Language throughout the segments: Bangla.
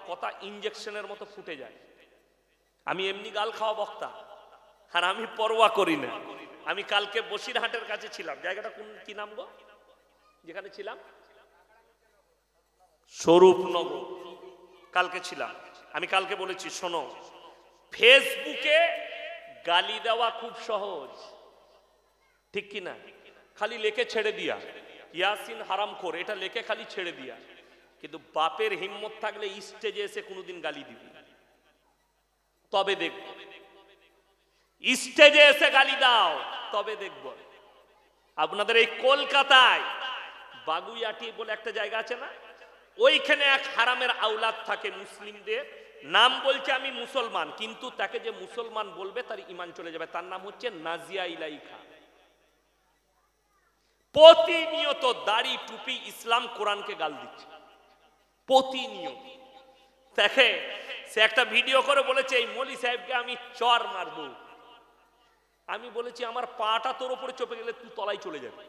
কথা ইনজেকশনের মতো ফুটে যায়। আমি এমনি গাল খাওয়া বক্তা, আর আমি পরোয়া করি না। আমি কালকে বসিরহাটের কাছে ছিলাম, জায়গাটা কোন কি নাম গো যেখানে ছিলাম? স্বরূপনগর। কালকে ছিলাম। আমি কালকে বলেছি শোনো, ফেসবুকে গালি দেওয়া খুব সহজ, ঠিক কি না? খালি লেখে ছেড়ে দিয়া, ইয়াসিন হারামখোর, এটা লেখে খালি ছেড়ে দিয়া। কিন্তু বাপের হিম্মত থাকলে স্টেজে এসে কোনোদিন গালি দিবি, তবে দেখব। স্টেজে এসে গালি দাও, তবে দেখব। আপনাদের এই কলকাতায় বাগুইয়াটি বলে একটা জায়গা আছে না, ওইখানে এক হারামের আওলাদ থাকে মুসলিমদের, নাম বলছে আমি মুসলমান, কিন্তু তাকে যে মুসলমান বলবে তার ঈমান চলে যাবে। তার নাম হচ্ছে নাজিয়া ইলাই খান। প্রতিনিয়ত দাড়ি টুপি ইসলাম কোরআনকে গাল দিচ্ছে, প্রতিনিয়ত। দেখে সে একটা ভিডিও করে বলেছে এই মৌলী সাহেবকে আমি চর মারবো। আমি বলেছি আমার পাটা তোর উপরে চেপে গেলে তুই তলায় চলে যাবে,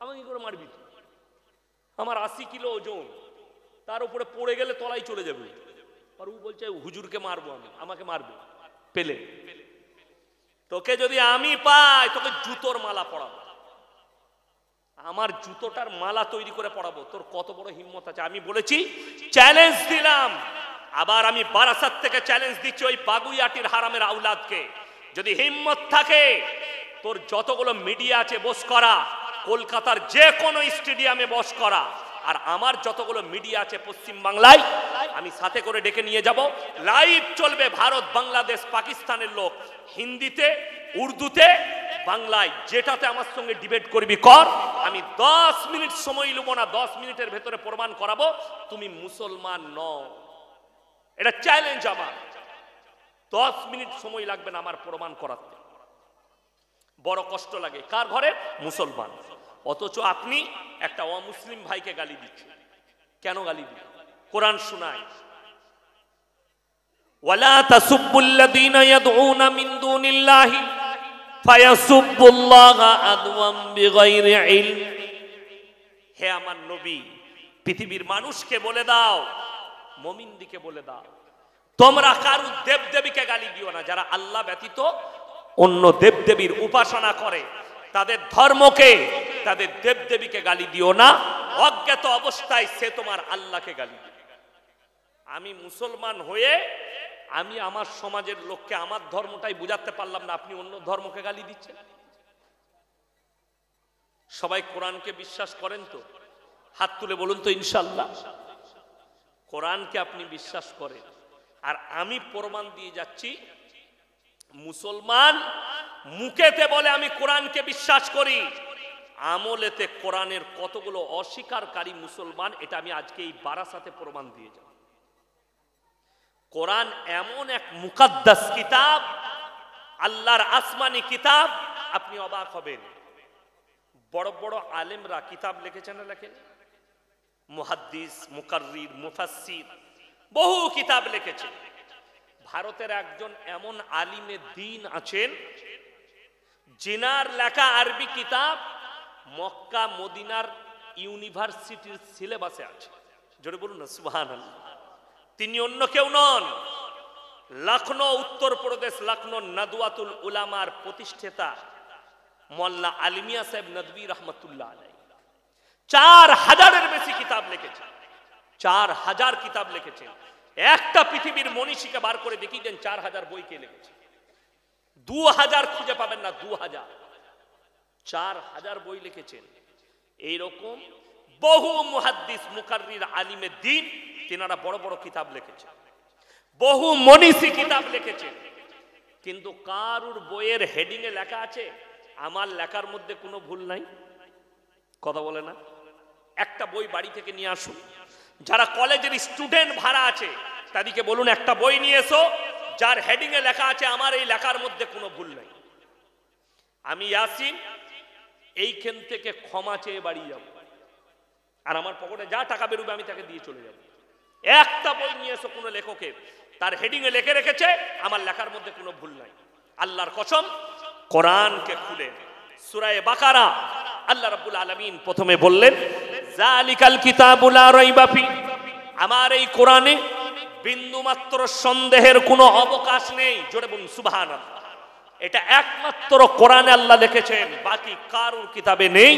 আমাকে কি করে মারবি তুই? আমার 80 কিলো ওজন, তার উপরে পড়ে গেলে তলায় চলে যাবে। আর ও বলছে হুজুরকে মারবো, আমি আমাকে মারবে পেলে। তোকে যদি আমি পাই তোকে জুতোর মালা পরাবো, আমার জুতোটার মালা তৈরি করে পড়াবো। তোর কত বড় হিম্মত আছে? আমি বলেছি চ্যালেঞ্জ দিলাম, আবার আমি বারাসাত থেকে চ্যালেঞ্জ দিচ্ছি ওই বাগুইয়াটির হারামের আওলাদকে, যদি হিম্মত থাকে তোর যতগুলো মিডিয়া আছে বস করা, কলকাতার যে কোনো স্টেডিয়ামে বস করা, আর আমার যতগুলো মিডিয়া আছে পশ্চিম বাংলায় আমি সাথে করে ডেকে নিয়ে যাব। লাইভ চলবে, ভারত, বাংলাদেশ, পাকিস্তানের লোক, হিন্দিতে, উর্দুতে, বাংলায়, যেটাতে আমার সঙ্গে ডিবেট করবি কর। আমি 10 মিনিট সময় নেব না, 10 মিনিটের ভেতরে প্রমাণ করাবো তুমি মুসলমান নও। এটা চ্যালেঞ্জ আমার। 10 মিনিট সময় লাগবে না আমার প্রমাণ করাতে। বড় কষ্ট লাগে কার ঘরে? মুসলমান। অথচ আপনি একটা অমুসলিম ভাইকে গালি দিচ্ছেন। কেন গালি দিচ্ছেন? কোরআন শোনায়, ওয়ালা তাসুব্বুল্লাযীনা ইয়াদউনা মিন দুনিল্লাহি ফায়াসুব্বুল্লাহা আদওয়াম বিগাইরি ইলম। হে আমার নবী, পৃথিবীর মানুষকে বলে দাও, মুমিনদিকে বলে দাও, তোমরা কারু দেবদেবীকে গালি দিও না। যারা আল্লাহ ব্যতীত অন্য দেবদেবীর উপাসনা করে তাদের ধর্মকে, তাদের দেবদেবীকে গালি দিও না। অজ্ঞাত অবস্থায় সে তোমার আল্লাহকে গালি দিবে। আমি মুসলমান হয়ে আমি আমার সমাজের লোককে আমার ধর্মটাই বুঝাতে পারলাম না, আপনি অন্য ধর্মকে গালি দিচ্ছেন। সবাই কোরআনকে বিশ্বাস করেন তো? হাত তুলে বলুন তো ইনশাআল্লাহ। কোরআনকে আপনি বিশ্বাস করেন, আর আমি প্রমাণ দিয়ে যাচ্ছি মুসলমান মুখেতে বলে আমি কোরআনকে বিশ্বাস করি, আমলেতে কোরআনের কতগুলো অস্বীকারী মুসলমান, এটা আমি আজকে এই বারাসাতে প্রমাণ দিয়ে যাব। কোরআন এমন এক মুকাদ্দাস কিতাব, আল্লাহর আসমানি কিতাব, আপনি অবাক হবেন। বড় বড় আলেমরা কিতাব লিখেছেন না লেখেন? মুহাদ্দিস, মুকাররির, মুফাসসির, বহু কিতাব লিখেছেন। ভারতের একজন এমন আলিমে দ্বীন আছেন জিনার লেখা আরবি কিতাব মক্কা মদিনার ইউনিভার্সিটির সিলেবাসে আছে। জোরে বলুন না সুবহানাল্লাহ। তিনি অন্য কেউ নন, লখনৌ, উত্তরপ্রদেশ, লখনৌ নাদওয়াতুল উলামার প্রতিষ্ঠাতা মোল্লা আলমিয়া সাহেব নদভী রহমতুল্লাহ আলাইহি 4000-এর বেশি কিতাব লিখেছেন। 4000 কিতাব লিখেছেন। একটা পৃথিবীর মনীষীকে বার করে দেখিয়ে দেন 4000 বই কে লিখেছে। 2000 খুঁজে পাবেন না, 2000। 4000 বই লিখেছেন। এইরকম বহু মুহাদ্দিস, মুকাররির, আলিমে দ্বীন, তিনারা বড় বড় কিতাব লিখেছেন, বহু মনীষী কিতাব লিখেছেন। কিন্তু কারুর বইয়ের হেডিং এ লেখা আছে আমার লেখার মধ্যে কোনো ভুল নাই? কথা বলে না? একটা বই বাড়ি থেকে নিয়ে আসুন। যারা কলেজের স্টুডেন্ট ভাড়া আছে তাদেরকে বলুন একটা বই নিয়ে এসো যার হেডিং এ লেখা আছে আমার এই লেখার মধ্যে কোনো ভুল নাই। আমি ইয়াসিন এইখান থেকে ক্ষমা চেয়ে বাড়ি যাব, আর আমার পকেটে যা টাকা বেরোবে আমি তাকে দিয়ে চলে যাব। একটা বই নিয়ে এসো কোনো লেখকের, তার হেডিং এ লিখে রেখেছে আমার লেখার মধ্যে কোনো ভুল নাই। আল্লাহর কসম, কোরআনকে খুলে সূরা বাকারা আল্লাহ রাব্বুল আলামিন প্রথমে বললেন জালিকাল কিতাবু লা রাইবা ফি, আমার এই কোরআনে বিন্দুমাত্র সন্দেহের কোনো অবকাশ নেই। জোরে বলুন সুবহানাল্লাহ। এটা একমাত্র কোরআনে আল্লাহ লিখেছেন, বাকি কারোর কিতাবে নেই।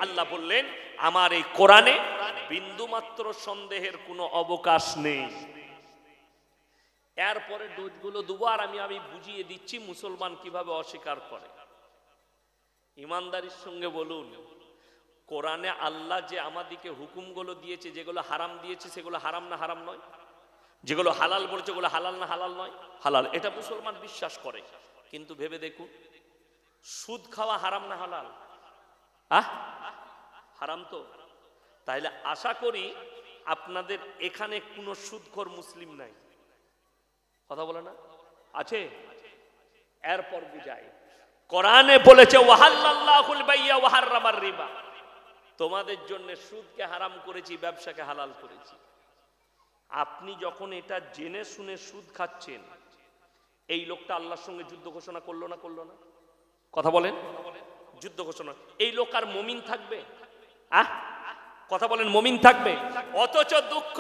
আল্লাহ বললেন আমার এই কোরআনে বিন্দুমাত্র সন্দেহের কোনো অবকাশ নেই। এরপরে ডোজগুলো দুবার আমি বুঝিয়ে দিচ্ছি মুসলমান কিভাবে অস্বীকার করে। ইমানদারির সঙ্গে বলুন, কোরআনে আল্লাহ যে আমাদেরকে হুকুমগুলো দিয়েছে, যেগুলো হারাম দিয়েছে সেগুলো হারাম না হারাম নয়? যেগুলো হালাল বলছে ওগুলো হালাল না হালাল নয়? হালাল। এটা মুসলমান বিশ্বাস করে। কিন্তু ভেবে দেখুন, সুদ খাওয়া হারাম না হালাল? হারাম তো। তাইলে আশা করি আপনাদের এখানে কোনো সুদখোর মুসলিম নাই। কথা বলে না? আছে? এরপর বুঝাই, কোরআনে বলেছে ওয়াহাল্লাল্লাহুল বাইয়া ওয়া হাররামার রিবা, তোমাদের জন্য সুদকে হারাম করেছি, ব্যবসাকে হালাল করেছি। আপনি যখন এটা জেনে শুনে সুদ খাচ্ছেন, এই লোকটা আল্লাহর সঙ্গে যুদ্ধ ঘোষণা করলো না করলো না? কথা বলেন। যুদ্ধ ঘোষণা, এই লোক আর মুমিন থাকবে? কথা বলেন, মুমিন থাকবে? অথচ দুঃখ,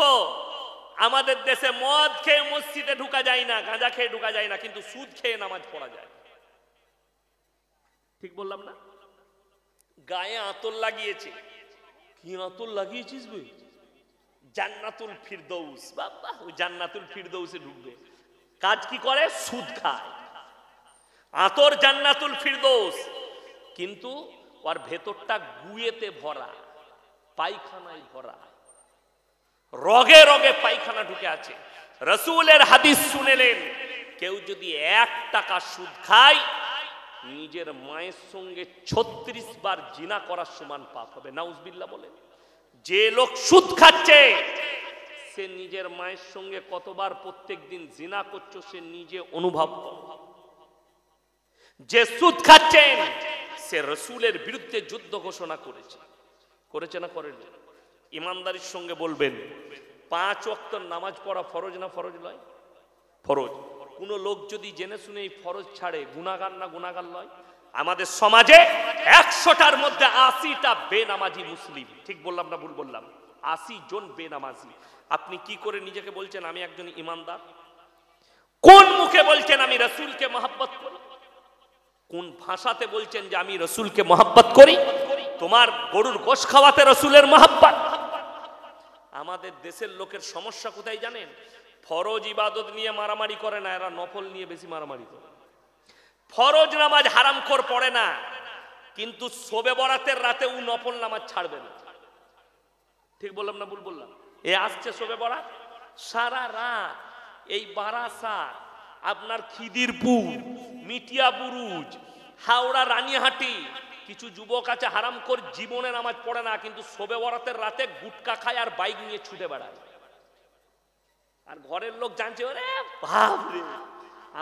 আমাদের দেশে মদ খেয়ে মসজিদে ঢুকা যায় না, গাঁজা খেয়ে ঢুকা যায় না, কিন্তু সুদ খেয়ে নামাজ পড়া যায়। ঠিক বললাম না? গায়ে আতর লাগিয়েছে। কি আতর লাগিয়েছিস বে? জান্নাতুল ফিরদৌস। বাবা, ওই জান্নাতুল ফিরদৌসে ঢুকবে। কাজ কি করে? সুদ খায়। আতর জান্নাতুল ফিরদৌস, কিন্তু ওর ভেতরটা গুয়েতে ভরা, পায়খানায় ভরা, রগে রগে পায়খানা ঢুকে আছে। রাসূলের হাদিস শুনেলেন, কেউ যদি 1 টাকা সুদ খায়, নিজের মায়ের সঙ্গে 36 বার জিনা করার সমান পাপ হবে। নাউজুবিল্লাহ বলে। যে লোক সুদ খাচ্ছে, সে নিজের মায়ের সঙ্গে কতবার প্রত্যেকদিন জিনা করছে সে নিজে অনুভব করে। যে সুদ খাচ্ছেন সে রাসূলের বিরুদ্ধে যুদ্ধ ঘোষণা করেছে। করেছে না করেনি? ইমানদারির সঙ্গে বলবেন, 5 ওয়াক্ত নামাজ পড়া ফরজ না ফরজ নয়? ফরজ। কোন লোক যদি জেনে শুনে এই ফরজ ছাড়ে, গুনাহগার না গুনাহগার নয়? আমাদের সমাজে 100টার মধ্যে 80টা বেনামাজি মুসলিম। ঠিক বললাম না ভুল বললাম? 80 জন বেনামাজি। আপনি কি করে নিজেকে বলছেন আমি একজন ইমানদার? কোন মুখে বলছেন আমি রাসূলকে মহব্বত করি? কোন ভাষাতে বলছেন যে আমি রাসূলকে মহব্বত করি? তোমার গরুর গোশত খাওয়াতে রাসূলের মহব্বত? আমাদের দেশের লোকের সমস্যা কোথায় জানেন? ফরজ ইবাদত নিয়ে মারামারি করে না, এরা নফল নিয়ে বেশি মারামারি করে। ফরজ নামাজ হারামখোর পড়ে না, কিন্তু শবে বরাতের রাতে ও নফল নামাজ ছাড়বে না। ঠিক বললাম না ভুল বললাম? এ আসছে শবে বরাত, সারা রাত এই বারাসাত, আপনার খিদিরপুর, মিটিয়া বুরুজ, হাওড়া রানীহাটি, কিছু যুবক আছে হারামখোর, জীবনে নামাজ পড়ে না, কিন্তু শবে বরাতের রাতে গুটকা খায় আর বাইক নিয়ে ছুটে বেড়ায়। আর ঘরের লোক জানছে, ওরে বাপ রে,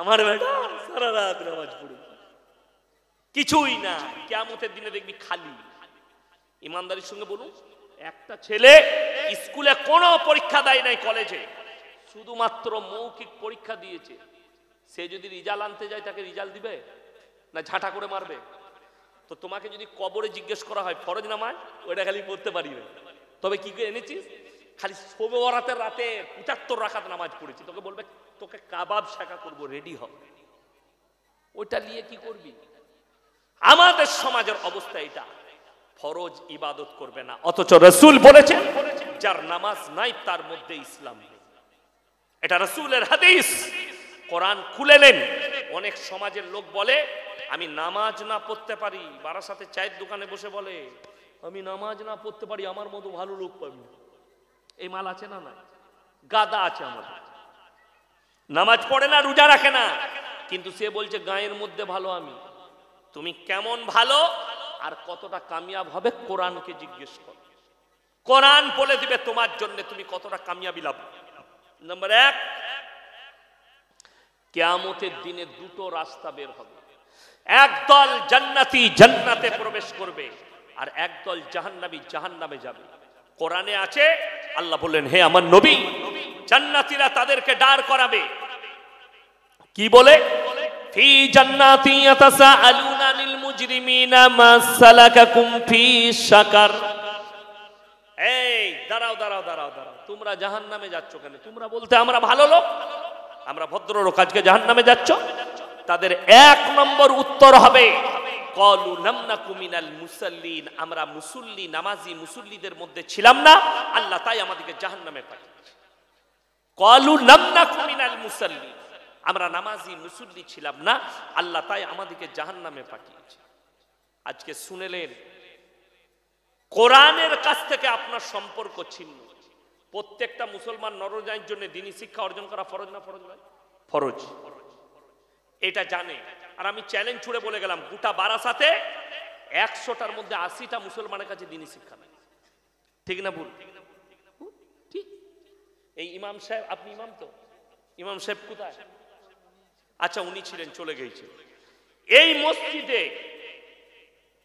আমার বেটা সারা রাত নামাজ পড়ে। কিছুই না, কিয়ামতের দিনে দেখবি খালি। ইমানদারির সঙ্গে বলুন, একটা ছেলে স্কুলে কোনো পরীক্ষা দেয় নাই, কলেজে শুধুমাত্র মৌখিক পরীক্ষা দিয়েছে, সে যদি রেজাল্ট আনতে যায় তাকে রেজাল্ট দিবে না ঝাঁটা করে মারবে? তো তোমাকে যদি কবরে জিজ্ঞেস করা হয় ফরজ নামাজ, ওইটা খালি পড়তে পারি না, তবে কি করে এনেছিস? খালি শবে বরাতের রাতে 75 রাকাত নামাজ পড়েছি, তোকে বলবে তোকে কাবাব শাকা করবো, রেডি হ। ওইটা নিয়ে কি করবি? আমাদের সমাজের অবস্থা এটা, ফরজ ইবাদত করবে না, অথচ রাসূল বলেছেন যার নামাজ নাই তার মধ্যে ইসলাম নেই। এটা রাসূলের হাদিস। কোরআন খুলে নেন। অনেক সমাজের লোক বলে আমি নামাজ না পড়তে পারি, বারাসাতে চায়ের দোকানে বসে বলে আমি নামাজ না পড়তে পারি, আমার মতো ভালো লোক পাবি। এই মাল আছে না? না, গাদা আছে আমাদের। নামাজ পড়ে না, রোজা রাখে না, কিন্তু সে বলছে গায়ের মধ্যে ভালো আমি। তুমি কেমন ভালো আর কতটা কামিয়াব হবে কোরআনকে জিজ্ঞেস করো। কোরআন বলে দিবে তোমার জন্য তুমি কতটা কামিয়াবি লাভ। নাম্বার 1, কিয়ামতের দিনে 2টো রাস্তা বের হবে। একদল জান্নাতি জান্নাতে প্রবেশ করবে, আর একদল জাহান্নামী জাহান্নামে যাবে। কোরআনে আছে, আল্লাহ বললেন হে আমার নবী, জান্নাতীরা তাদেরকে দাঁড় করাবে। কি বলে? ফি জান্নাতি ইয়াতাসাআলুনা লিল মুজরিমিনা মা সালাকাকুম ফি সাকার। এই দাঁড়াও দাঁড়াও দাঁড়াও দাঁড়াও, তোমরা জাহান্নামে যাচ্ছ কেন? তোমরা বলতে আমরা ভালো লোক, আমরা ভদ্র লোক, আজকে জাহান্নামে যাচ্ছ? তাদের এক নম্বর উত্তর হবে ক্বালু লাম নাকু মিনাল মুসাল্লিন, আমরা মুসল্লি নামাজি মুসল্লিদের মধ্যে ছিলাম না, আল্লাহ তাই আমাদেরকে জাহান্নামে পাঠিয়েছে। ক্বালু লাম নাকু মিনাল মুসাল্লিন, আমরা নামাজি মুসল্লি ছিলাম না, আল্লাহ তাই আমাদেরকে জাহান্নামে পাঠিয়েছে। আজকে শুনেলেন কোরআনের কাছ থেকে আপনার সম্পর্ক ছিন্ন। প্রত্যেকটা মুসলমান নরনারীর জন্য দ্বীনি শিক্ষা অর্জন করা ফরজ না ফরজ নয়? ফরজ। এটা জানে। আর আমি চ্যালেঞ্জ ছুড়ে বলে গেলাম, গোটা বারাসাতে 100টার মধ্যে 80টা মুসলমানের কাছে দ্বীনি শিক্ষা নাই। ঠিক না ভুল? ঠিক। এই ইমাম সাহেব, আপনি ইমাম তো? ইমাম সাহেব কোথায়? আচ্ছা, উনি ছিলেন, চলে গেছেন। এই মসজিদে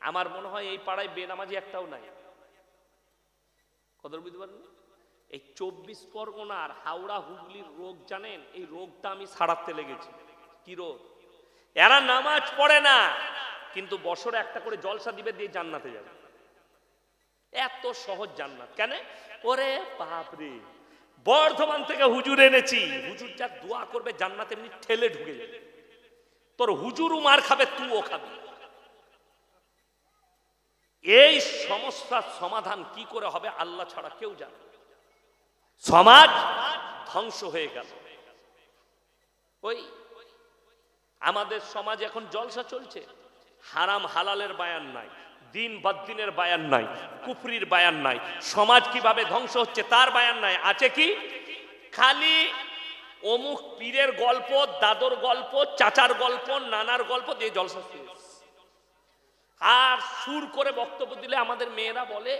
আমার মনে হয় এই পাড়ায় বেনামাজি একটাও নাই। কত বুঝতে পারেন? এই 24 পরগনার হাওড়া হুগলির রোগ জানেন? এই রোগটা আমি সারাতে লেগেছি। কি রোগ? এরা নামাজ পড়ে না, কিন্তু বছরে একটা করে জলসা দিবে, দিয়ে জান্নাতে যাবে। এত সহজ জান্নাত কেন? ওরে বাপরে, বর্ধমান থেকে হুজুর এনেছি, হুজুর যা দোয়া করবে জান্নাতে এমনি ঠেলে ঢুকে যাবে। তোর হুজুরও মার খাবে, তুইও খাবি। এই সমস্যার সমাধান কি করে হবে আল্লাহ ছাড়া কেউ জানে। সমাজ ধ্বংস হয়ে গেল। ওই আমাদের সমাজ এখন জলসা চলছে, হারাম হালালের বায়ান নাই, দিন বদ্দিনের বায়ান নাই, কুফরির বায়ান নাই, সমাজ কিভাবে ধ্বংস হচ্ছে তার বায়ান নাই। আছে কি? খালি অমুক পীরের গল্প, দাদর গল্প, চাচার গল্প, নানার গল্প দিয়ে জলসা শেষ। আর সুর করে বক্তব্য দিলে আমাদের মেয়েরা বলে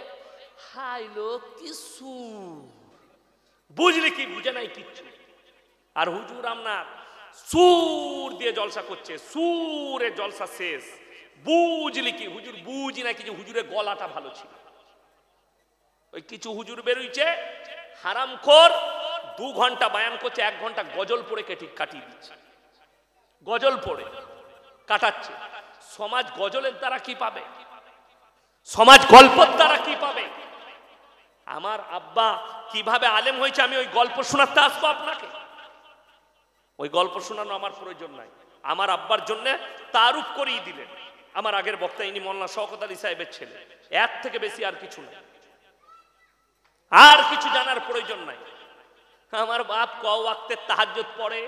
হাইলো কিছু বুঝলি কি? বুঝে নাই কিচ্ছু। আর হুজুর আপনার সুর দিয়ে জলসা করছে, সুরে জলসা শেষ। বুঝলি কি? হুজুর বুঝি না কিছু, হুজুরের গলাটা ভালো ছিল। ওই কিছু হুজুর বেরোইছে হারামখোর, 2 ঘন্টা বায়ান করছে, 1 ঘন্টা গজল পড়ে কাটিয়ে দিচ্ছে। গজল পড়ে কাটাচ্ছে। সমাজ গজলের দ্বারা কি পাবে? সমাজ গল্পের দ্বারা কি পাবে? আমার আব্বা কিভাবে আলেম হয়েছে আমি ওই গল্প শোনাতে আসবো আপনাকে? ওই গল্প শোনানো আমার প্রয়োজন নাই। আমার আব্বার জন্য তারুফ করিয়ে দিলেন আমার আগের বক্তা, ইনি মোল্লা শওকত আলী সাহেবের ছেলে। এর থেকে বেশি আর কিছু নাই, আর কিছু জানার প্রয়োজন নাই। আমার বাপ ক ওয়াক্তের তাহাজ্জুদ পড়ে,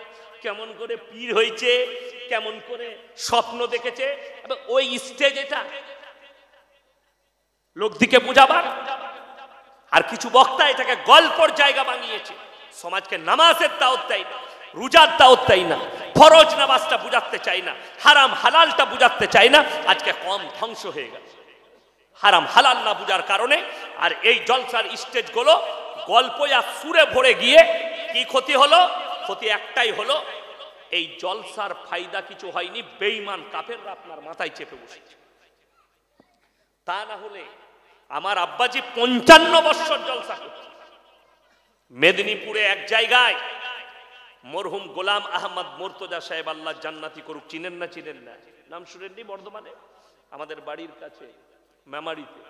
কেমন করে পীর হয়েছে, কেমন করে স্বপ্ন দেখেছে। ওই স্টেজ এটা লোকদিকে বুঝাবার। আর কিছু বক্তা এটাকে গল্পর জায়গা বানিয়েছে। সমাজকে নামাজের দাওয়াত দেয় না, রোজার দাওয়াত দেয় না, ফরজ নামাজটা বুঝাতে চাই না, হারাম হালালটা বুঝাতে চাই না। আজকে কম ধ্বংস হয়ে গেল হারাম হালাল না বুঝার কারণে। আর এই জলসার স্টেজগুলো গল্প আর সুরে ভরে গিয়ে কি ক্ষতি হলো? ক্ষতি একটাই হলো, এই জলসার ফায়দা কিছু হয়নি, বেঈমান কাফেররা আপনার মাথায় চেপে বসেছে। তা না হলে আমার আব্বাজি 55 বছর জলসা করছে। মেদিনীপুরে এক জায়গায় মরহুম গোলাম আহমদ মুর্তজা সাহেব, আল্লাহ জান্নাতি করুক, চিনেন না? চিনেন না? নাম শুনেননি? বর্ধমানে আমাদের বাড়ির কাছে মেমারিতে।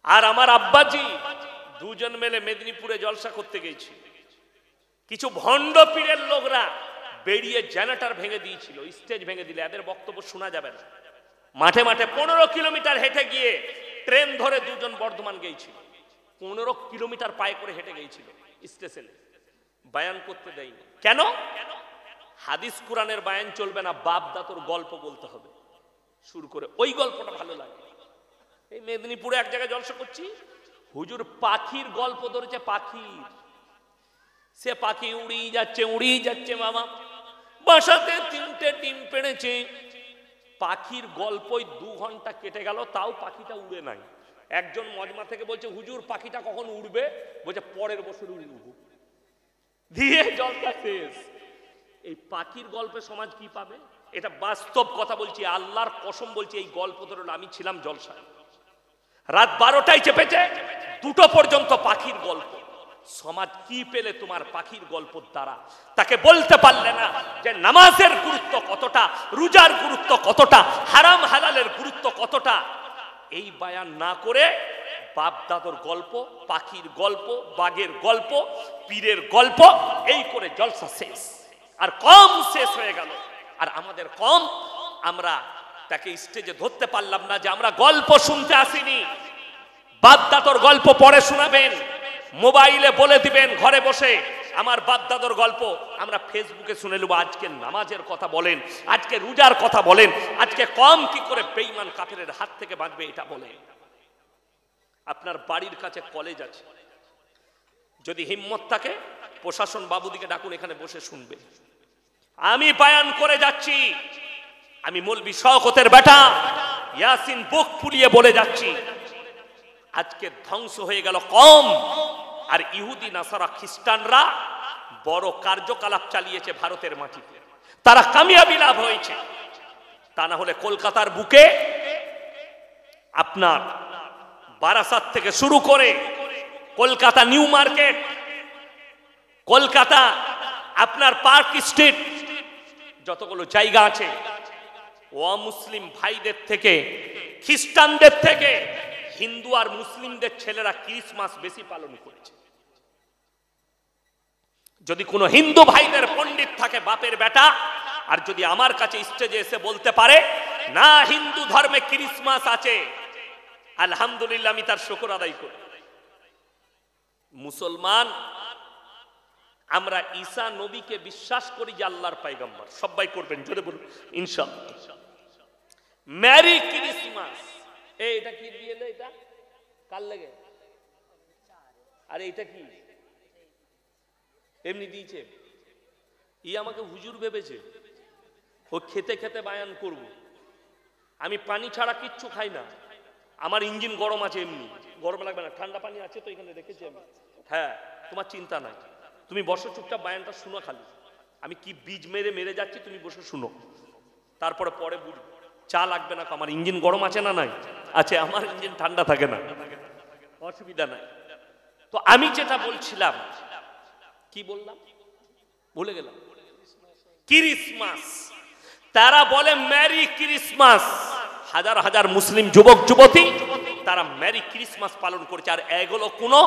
আর আমার আব্বাজি দুজন মিলে মেদিনীপুরে জলসা করতে গেছি। কিছু ভণ্ড পীরের লোকরা বেরিয়ে জেনারেটর ভেঙে দিয়েছিল, স্টেজ ভেঙে দিলে এদের বক্তব্য শোনা যাবে না। মাঠে মাঠে 15 কিলোমিটার হেঁটে গিয়ে ট্রেন ধরে দুজন বর্ধমান গিয়েছিল। 15 কিলোমিটার পায়ে করে হেঁটে গিয়েছিল স্টেশনে। বায়ান করতে দেয়নি। কেন? হাদিস কোরআনের বায়ান চলবে না, বাপ দাতর গল্প বলতে হবে শুরু করে। ওই গল্পটা ভালো লাগে। এই মেদিনীপুরে এক জায়গায় জলসা করছি, হুজুর পাখির গল্প ধরেছে। পাখির, সে পাখি উড়িয়ে যাচ্ছে মামা, বাসাতে 3টে ডিম পেড়েছে। পাখির গল্পই 2 ঘন্টা কেটে গেল, তাও পাখিটা উড়ে নাই। একজন মজমা থেকে বলছে হুজুর পাখিটা কখন উড়বে? বলছে পরের বছর উড়ব। দিয়ে জলসা শেষ। এই পাখির গল্পে সমাজ কি পাবে? এটা বাস্তব কথা বলছি, আল্লাহর কসম বলছি। এই গল্প ধরে আমি ছিলাম জলসায়, রাত 12টায় চেপেছে, 2টো পর্যন্ত পাখির গল্প। সমাজ কি পেলে তোমার পাখির গল্পের দ্বারা? তাকে বলতে পারলে না যে নামাজের গুরুত্ব কতটা, রোজার গুরুত্ব কতটা, হারাম হালালের গুরুত্ব কতটা। এই বায়ান না করে বাপ দাদর গল্প, পাখির গল্প, বাঘের গল্প, পীরের গল্প, এই করে জলসা শেষ। আর কম শেষ হয়ে গেল। আর আমাদের কম, আমরা তাকে স্টেজে ধরতে পারলাম না যে আমরা গল্প শুনতে আসিনি। বাপ দাদর গল্প পড়ে শোনাবেন, মোবাইলে বলে দিবেন ঘরে বসে আমার বাপ দাদর গল্প। আমরা ফেসবুকে শুনে নেব আজকে নামাজের কথা বলেন, আজকে রোজার কথা বলেন, আজকে কম কি করে বেঈমান কাফেরের হাত থেকে বাঁচবে এটা বলেন। আপনার বাড়ির কাছে কলেজ আছে, যদি হিম্মত থাকে প্রশাসন বাবুদিকে ডাকুন, এখানে বসে শুনবে। আমি বয়ান করে যাচ্ছি, আমি মৌলভী শওকতের বেটা, ইয়াসিন বুক ফুলিয়ে বলে যাচ্ছি, আজকে ধ্বংস হয়ে গেল কম। আর ইহুদি নাসারা খ্রিস্টানরা বড় কার্যকলাপ চালিয়েছে ভারতের মাটিতে, তারা কামিয়াবি লাভ হয়েছে। তা না হলে কলকাতার বুকে আপনার বারাসাত থেকে শুরু করে কলকাতা নিউ মার্কেট, কলকাতা আপনার পার্ক স্ট্রিট, যতগুলো জায়গা আছে, অমুসলিম ভাইদের থেকে, খ্রিস্টানদের থেকে হিন্দু আর মুসলিমদের ছেলেরা ক্রিসমাস বেশি পালন করেছে। যদি কোনো হিন্দু ভাইদের পণ্ডিত থাকে বাপের বেটা, আর যদি আমার কাছে স্টেজে এসে বলতে পারে না হিন্দু ধর্মে ক্রিসমাস আছে, আলহামদুলিল্লাহ, আমি তার শুকর আদায় করি। মুসলমান আমরা ঈসা নবীকে বিশ্বাস করি যে আল্লাহর পয়গম্বর, সবাই করবেন জোরে বলুন ইনশাআল্লাহ। Merry Christmas. এটা কি দিয়ে এলো? এটা কার লাগে? আরে এটা কি এমনি দিয়েছে? আমাকে হুজুর ভেবেছে, ও খেতে খেতে বায়ান করব। আমি পানি ছাড়া কিচ্ছু খাই না, আমার ইঞ্জিন গরম আছে, এমনি গরম লাগবে না, ঠান্ডা পানি আছে তো এখানে রেখেছি আমি। হ্যাঁ, তোমার চিন্তা নাই, তুমি বসো চুপচাপ, বায়ানটা শুনো খালি। আমি কি বীজ মেরে মেরে যাচ্ছি, তুমি বসে শুনো, তারপরে পরে বুঝবো। চা লাগবে না, আমার ইঞ্জিন গরম আছে না? নাই আছে, আমার ইঞ্জিন ঠান্ডা থাকে না, অসুবিধা নাই। তো আমি যেটা বলছিলাম, কি বললাম ভুলে গেলাম। ক্রিসমাস, তারা বলে মেরি ক্রিসমাস। হাজার হাজার মুসলিম যুবক যুবতী তারা মেরি ক্রিসমাস পালন করছে। আর এগুলো কোনো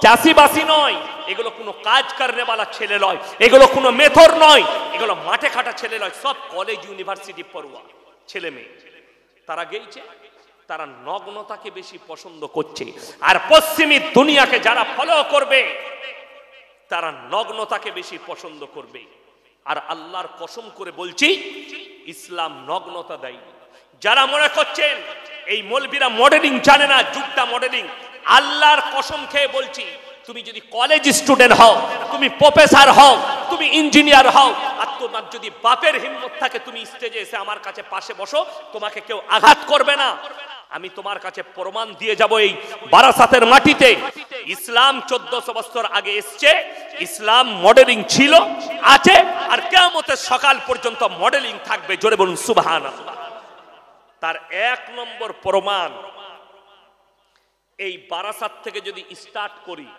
চাষিবাসী নয়, এগুলো কোনো কাজ করনেওয়ালা ছেলে নয়, এগুলো কোনো মেথর নয়, এগুলো মাঠে খাটা ছেলে নয়, সব কলেজ ইউনিভার্সিটি পড়ুয়া ছেলে মেয়ে। তারা গেইছে, তারা নগ্নতাকে বেশি পছন্দ করছে। আর পশ্চিমী দুনিয়াকে যারা ফলো করবে তারা নগ্নতাকে বেশি পছন্দ করবে। আর আল্লাহর কসম করে বলছি, ইসলাম নগ্নতা দেয়নি। যারা মনে করছেন এই মৌলবীরা মডেলিং জানে না, যুগটা মডেলিং, আল্লাহর কসম খেয়ে বলছি, তুমি যদি কলেজ স্টুডেন্ট হও, তুমি প্রফেসর হও, তুমি ইঞ্জিনিয়ার হও, আর তোমার যদি বাপের হিম্মত থাকে তুমি স্টেজে এসে আমার কাছে পাশে বসো, তোমাকে কেউ আঘাত করবে না। আমি তোমার কাছে প্রমাণ দিয়ে যাব। এই বারাসাতের মাটিতে ইসলাম 1400 বছর আগে এসছে, ইসলাম মডেলিং ছিল, আছে, আর কিয়ামতের সকাল পর্যন্ত মডেলিং থাকবে। জোরে বলুন সুবহানাল্লাহ। তার এক নম্বর প্রমাণ, এই বারাসাত থেকে যদি স্টার্ট করি,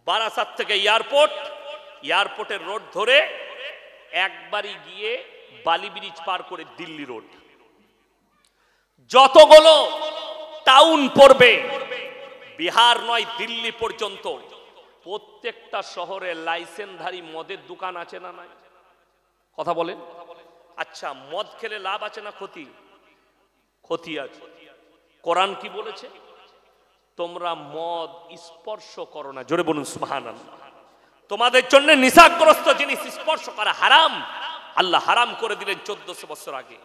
বারাসাত থেকে এয়ারপোর্ট, এয়ারপোর্টের রোড ধরে একবারই গিয়ে বালি ব্রিজ পার করে দিল্লি রোড, যতগুলো টাউন পড়বে, বিহার নয় দিল্লি পর্যন্ত, প্রত্যেকটা শহরে লাইসেন্সধারী মদের দোকান আছে না নাই? কথা বলেন। আচ্ছা, মদ খেলে লাভ আছে না ক্ষতি? ক্ষতি আছে। কোরআন কি বলেছে? তোমরা মদ স্পর্শ করো না। জোরে বলুন সুবহানাল্লাহ। তোমাদের জন্য নিশাগ্রস্ত জিনিস স্পর্শ করা হারাম, আল্লাহ হারাম করে দিলেন 1400 বছর আগে।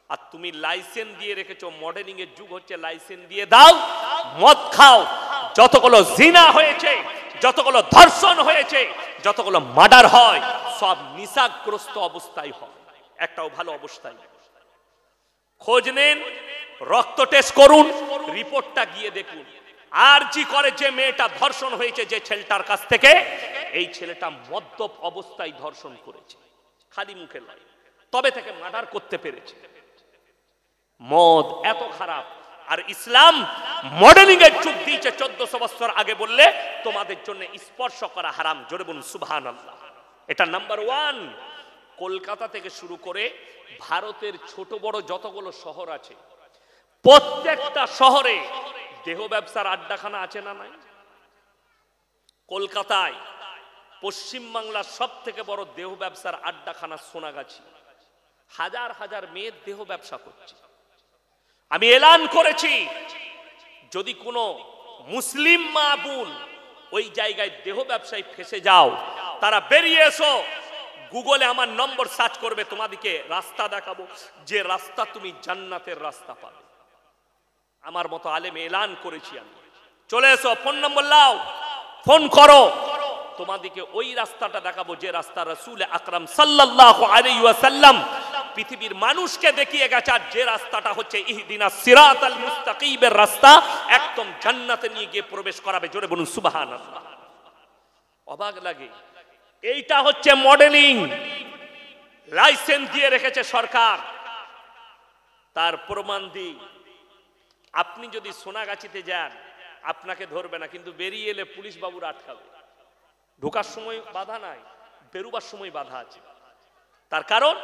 আর তুমি লাইসেন্স দিয়ে রেখেছো, মডেলিং এর যুগ হচ্ছে, লাইসেন্স দিয়ে দাও, মদ খাও। যতগুলো জিনা হয়েছে, যতগুলো ধর্ষণ হয়েছে, যতগুলো মার্ডার হয়, সব নিশাগ্রস্ত অবস্থায় হয়, একটাও ভালো অবস্থায়। খোঁজ নেন, রক্ত টেস্ট করুন, রিপোর্টটা গিয়ে দেখুন। আর জি করে যে মেয়েটা ধর্ষণ হয়েছে যে ছেলেটার কাছ থেকে, এই ছেলেটা মদ্যপ অবস্থায় ধর্ষণ করেছে, খালি মুখে নয়, তবে থেকে মার্ডার করতে পেরেছে। মদ এত খারাপ। আর ইসলাম মডেলিং এর যুগ দিয়েছে 1400 বছর আগে, বললে তোমাদের জন্য স্পর্শ করা হারাম। জোরে বলুন সুবহানাল্লাহ। এটা নাম্বার 1। কলকাতা থেকে শুরু করে ভারতের ছোট বড় যতগুলো শহর আছে, প্রত্যেকটা শহরে দেহ ব্যবসার আড্ডাখানা আছে না নাই? কলকাতায় পশ্চিমবাংলার সব থেকে বড় দেহ ব্যবসার আড্ডাখানা সোনাগাছি। হাজার হাজার মেয়ের দেহ ব্যবসা করছে। আমি এলান করেছি, যদি কোনো মুসলিম মা বোন ওই জায়গায় দেহ ব্যবসায় ফেসে যাও, তারা বেরিয়ে এসো, গুগলে আমার নম্বর সার্চ করবে, তোমাদেরকে রাস্তা দেখাবো, যে রাস্তা তুমি জান্নাতের রাস্তা পাবে। আমার মতো আলেম এলান করেছি আমি। চলে এসো, ফোন নম্বর লাও, ফোন করো, তোমাদেরকে ওই রাস্তাটা দেখাবো যে রাস্তা রাসূল আকরাম সাল্লাল্লাহু আলাইহি ওয়াসাল্লাম পৃথিবীর মানুষকে দেখিয়ে গেছে। আর যে রাস্তাটা হচ্ছে ইহদিনাস সিরাতাল মুস্তাকিমের রাস্তা, একদম জান্নাতে নিয়ে গিয়ে প্রবেশ করাবে। জোরে বলুন সুবহানাল্লাহ। অবাক লাগে। এইটা হচ্ছে মডেলিং, লাইসেন্স দিয়ে রেখেছে সরকার। তার প্রমাণ দিই, আপনি যদি সোনাগাছিতে যান আপনাকে ধরবে না, কিন্তু বেরিয়ে এলে পুলিশ বাবুরা আটকাবে। ঢোকার সময় বাধা নাই, বেরুবার সময় বাধা আছে। তার কারণ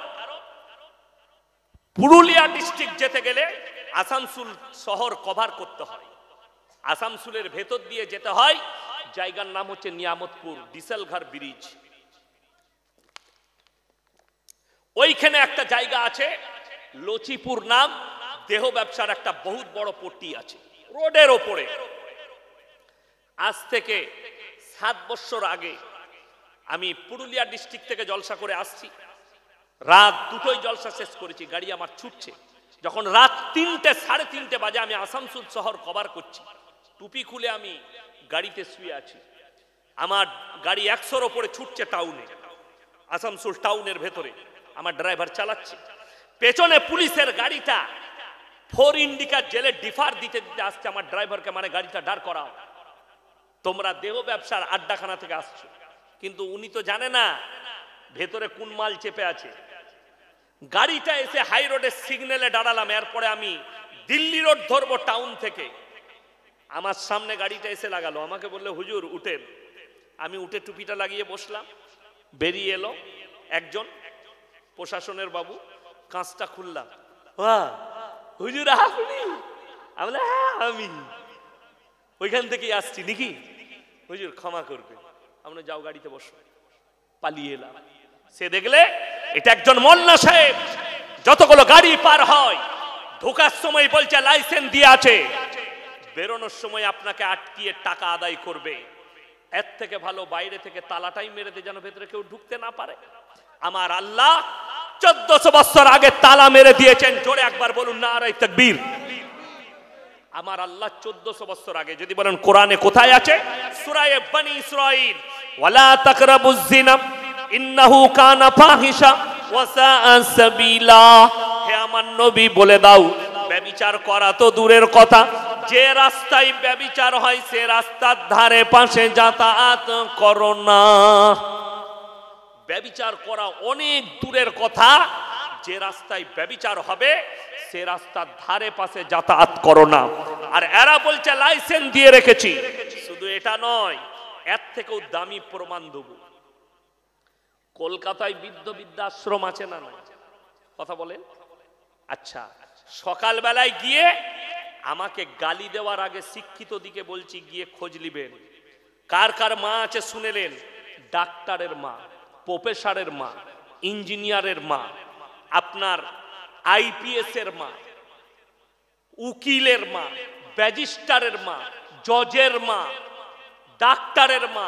পুরুলিয়া ডিস্ট্রিক্ট যেতে গেলে আসানসোল শহর কভার করতে হয়, আসানসোলের ভেতর দিয়ে যেতে হয়। জায়গার নাম হচ্ছে নিয়ামতপুর ডিসেলঘাট ব্রিজ। ওইখানে একটা জায়গা আছে লচিপুর নাম, দেহ ব্যবসার একটা বহুত বড় পট্টি আছে রোডের ওপরে। আজ থেকে 7 বছর আগে আমি পুরুলিয়া ডিস্ট্রিক্ট থেকে জলসা করে আসছি। রাত 2টোয় জলসা শেষ করেছি, গাড়ি আমার ছুটছে। যখন রাত 3টে 3:30 বাজে আমি আসানসোল শহর কভার করছি, টুপি খুলে আমি গাড়িতে শুয়ে আছি। আমার গাড়ি 100-র ওপরে ছুটছে টাউনে, আসানসোল টাউনের ভেতরে। আমার ড্রাইভার চালাচ্ছে, পেছনে পুলিশের গাড়িটা 4 ইন্ডিকার জেলে ডিফার দিতে দিতে আসছে। আমার ড্রাইভারকে মানে গাড়িটা দাঁড় করাও, তোমরা দেহ ব্যবসার আড্ডাখানা থেকে আসছো। কিন্তু উনি তো জানে না ভেতরে কোন মাল চেপে আছে। গাড়িটা এসে হাই রোডের সিগন্যালে দাঁড়ালাম। এরপরে আমি দিল্লি রোড ধরবো টাউন থেকে। আমার সামনে গাড়িটা এসে লাগালো, আমাকে বললে হুজুর উঠেন। আমি উঠে টুপিটা লাগিয়ে বসলাম। বেরিয়ে এলো একজন প্রশাসনের বাবু, কাঁচটা খুললাম। হুজুর আপনি? হ্যাঁ আমি ওইখান থেকেই আসছি। নাকি হুজুর ক্ষমা করবে, আমরা যাও গাড়িতে বসো। পালিয়ে এলাম। সে দেখলে এটা একজন মোল্লা সাহেব। যতগুলো গাড়ি পার হয় ঢোকার সময় বলছে লাইসেন্স দিয়ে আছে, বেরোনোর সময় আপনাকে আটকিয়ে টাকা আদায় করবে। এর থেকে ভালো বাইরে থেকে তালাটাই মেরে দে, যেন ভেতরে কেউ ঢুকতে না পারে। আমার আল্লাহ 1400 বছর আগে তালা মেরে দিয়েছেন। জোরে একবার বলুন নারায়ে তাকবীর। আমার আল্লাহ 1400 বছর আগে। যদি বলেন কোরআনে কোথায় আছে? সূরা বনী ইসরাঈল, ওয়ালা তাকরাবুজ জিনা ইন্নাহু কানা ফাহিশা ওয়া সাআ সাবিলা। হে আমার নবী বলে দাও, ব্যভিচার করা তো দূরের কথা, যে রাস্তায় ব্যভিচার হয় সে রাস্তার ধারে পাশে যাতায়াত করো না। ব্যভিচার করা অনেক দূরের কথা, যে রাস্তায় ব্যভিচার হবে সে রাস্তার ধারে পাশে যাতায়াত করো না। আর এরা বলছে লাইসেন্স দিয়ে রেখেছি। শুধু এটা নয়, এর থেকেও দামি প্রমাণ দেব। কলকাতায় বৃদ্ধ বৃদ্ধাশ্রম আছে না নাই? কথা বলেন। আচ্ছা, সকালবেলায় গিয়ে আমাকে গালি দেওয়ার আগে শিক্ষিত দিকে বলছি, গিয়ে খোঁজ নিবেন কার কার মা আছে শুনেলেন। ডাক্তারের মা, প্রফেসরের মা, ইঞ্জিনিয়ারের মা, আপনার আইপিএস এর মা, উকিলের মা, ব্যারিস্টারের মা, জজের মা, ডাক্তারের মা,